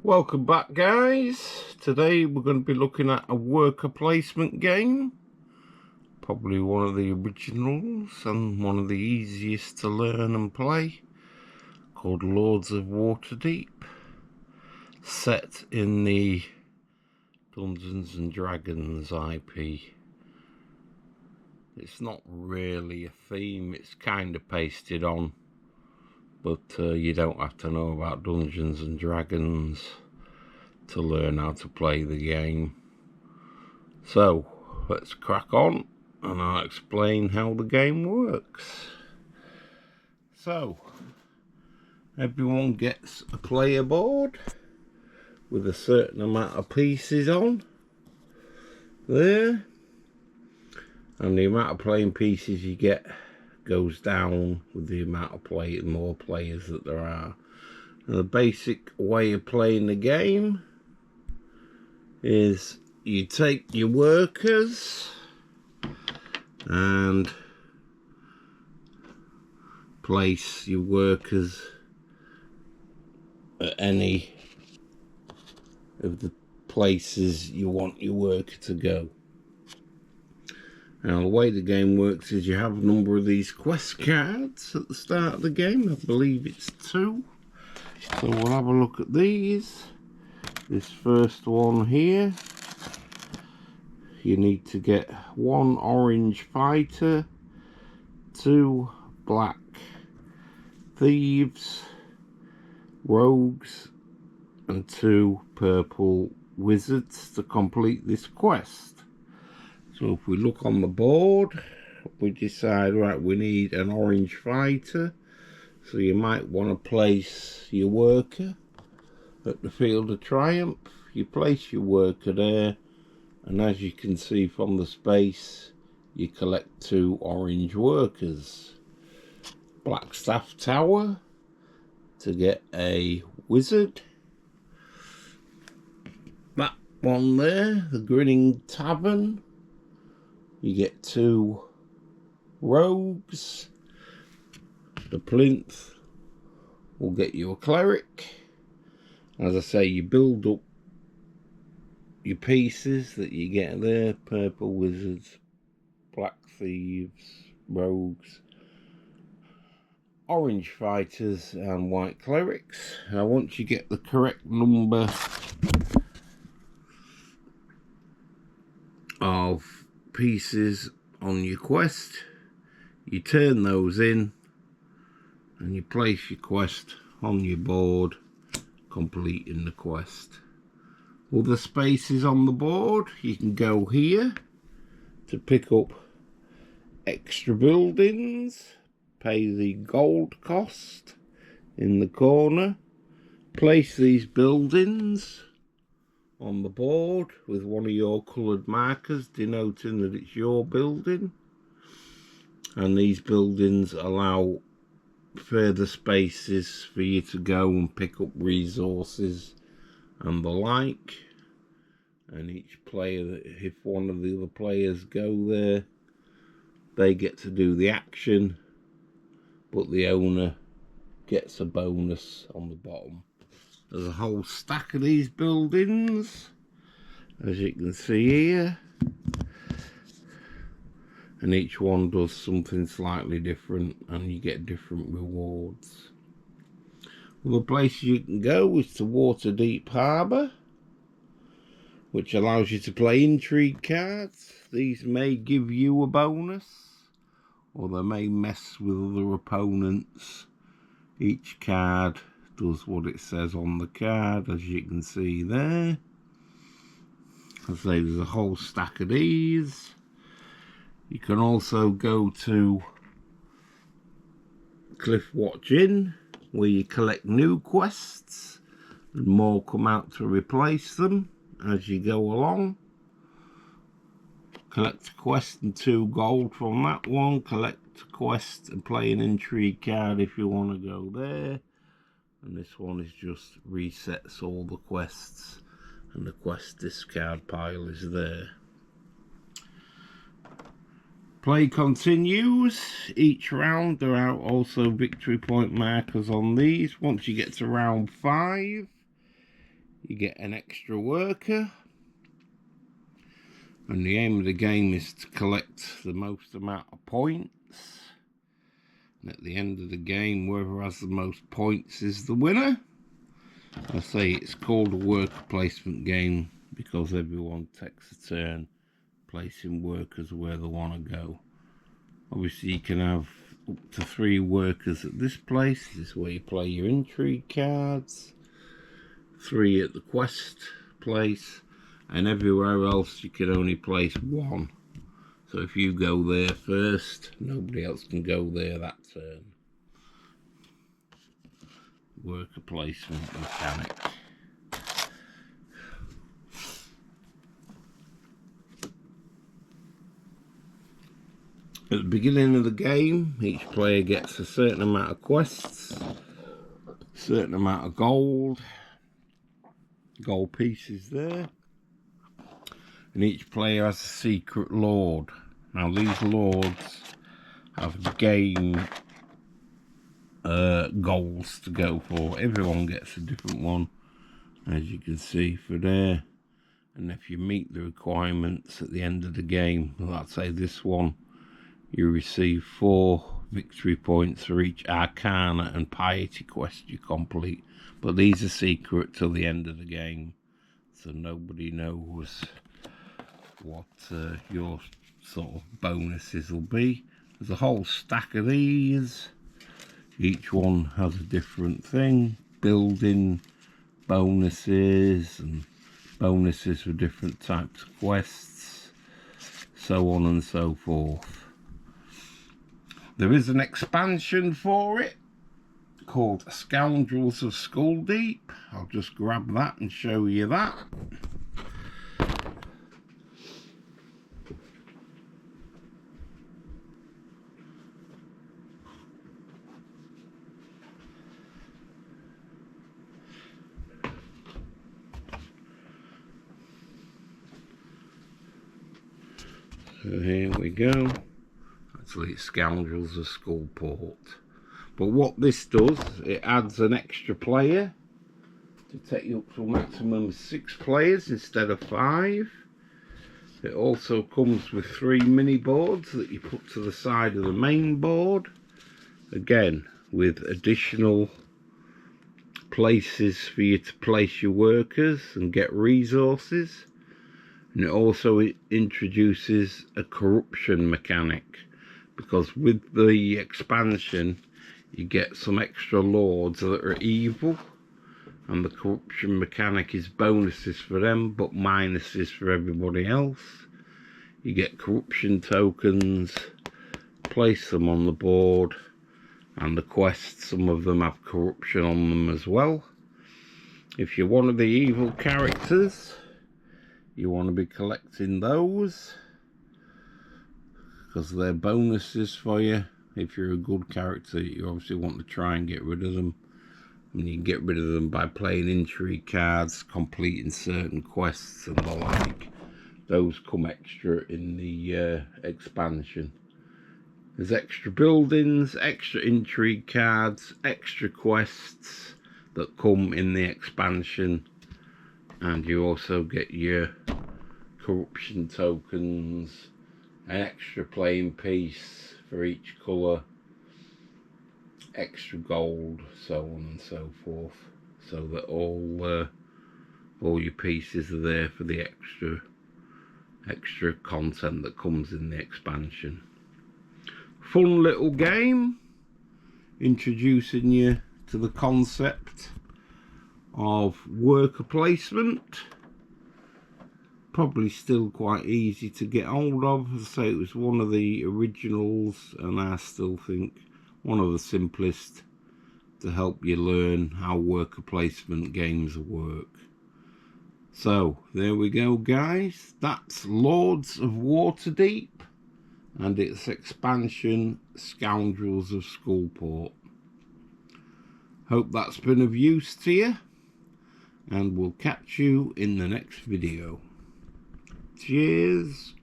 Welcome back, guys. Today we're going to be looking at a worker placement game, probably one of the originals and one of the easiest to learn and play, called Lords of Waterdeep, set in the Dungeons and Dragons IP. It's not really a theme, it's kind of pasted on, but you don't have to know about Dungeons and Dragons to learn how to play the game. So let's crack on and I'll explain how the game works. So everyone gets a player board with a certain amount of pieces on there, and the amount of playing pieces you get goes down with the amount of more players that there are. And the basic way of playing the game is you take your workers and place your workers at any of the places you want your worker to go. Now, the way the game works is you have a number of these quest cards at the start of the game. I believe it's 2. So we'll have a look at these. This first one here, you need to get 1 orange fighter, 2 black thieves, rogues, and 2 purple wizards to complete this quest. So if we look on the board, we decide, right, we need an orange fighter. So you might want to place your worker at the Field of Triumph. You place your worker there, and as you can see from the space, you collect 2 orange workers. Blackstaff Tower to get a wizard. That one there, the Grinning Tavern, you get 2 rogues. The plinth will get you a cleric. As I say, you build up your pieces that you get there: purple wizards, black thieves, rogues, orange fighters, and white clerics. Now, once you get the correct number of pieces on your quest, you turn those in and you place your quest on your board, completing the quest. Other spaces on the board, you can go here to pick up extra buildings, pay the gold cost in the corner, place these buildings on the board with one of your coloured markers denoting that it's your building, and these buildings allow further spaces for you to go and pick up resources and the like. And each player, if one of the other players go there, they get to do the action, but the owner gets a bonus on the bottom. There's a whole stack of these buildings, as you can see here, and each one does something slightly different and you get different rewards. Well, the place you can go is to Waterdeep Harbour, which allows you to play intrigue cards. These may give you a bonus, or they may mess with other opponents. Each card does what it says on the card, as you can see there. I say there's a whole stack of these. You can also go to Cliff Watch Inn, where you collect new quests and more come out to replace them as you go along. Collect a quest and 2 gold from that one. Collect a quest and play an intrigue card if you want to go there. And this one is just resets all the quests, and the quest discard pile is there. Play continues. Each round there are also victory point markers on these. Once you get to round 5, you get an extra worker, and the aim of the game is to collect the most amount of points, and at the end of the game whoever has the most points is the winner. I say it's called a worker placement game because everyone takes a turn placing workers where they want to go. Obviously you can have up to 3 workers at this place. This is where you play your intrigue cards. 3 at the quest place, and everywhere else you can only place 1. So if you go there first, nobody else can go there that turn. Worker placement mechanic. At the beginning of the game, each player gets a certain amount of quests, a certain amount of gold pieces there, and each player has a secret lord. Now these lords have game goals to go for. Everyone gets a different one, as you can see for there, and if you meet the requirements at the end of the game, let's say this one, you receive 4 victory points for each arcana and piety quest you complete, but these are secret till the end of the game, so nobody knows what your sort of bonuses will be. There's a whole stack of these. Each one has a different thing, building bonuses and bonuses for different types of quests, so on and so forth. There is an expansion for it called Scoundrels of Skulldeep. I'll just grab that and show you that. So here we go. Actually it's Scoundrels of Skullport. But what this does, it adds an extra player to take you up to a maximum of 6 players instead of 5. It also comes with 3 mini boards that you put to the side of the main board, again with additional places for you to place your workers and get resources. And it also introduces a corruption mechanic, because with the expansion you get some extra lords that are evil, and the corruption mechanic is bonuses for them but minuses for everybody else. You get corruption tokens, place them on the board, and the quests, some of them have corruption on them as well. If you're one of the evil characters, you want to be collecting those because they're bonuses for you. If you're a good character, you obviously want to try and get rid of them, and you can get rid of them by playing intrigue cards, completing certain quests and the like. Those come extra in the expansion. There's extra buildings, extra intrigue cards, extra quests that come in the expansion, and you also get your corruption tokens, an extra playing piece for each colour, extra gold, so on and so forth, so that all your pieces are there for the extra content that comes in the expansion. Fun little game, introducing you to the concept of worker placement. Probably still quite easy to get hold of. As I say, it was one of the originals, and I still think one of the simplest to help you learn how worker placement games work. So there we go, guys. That's Lords of Waterdeep and its expansion, Scoundrels of Skullport. Hope that's been of use to you, and we'll catch you in the next video. Cheers.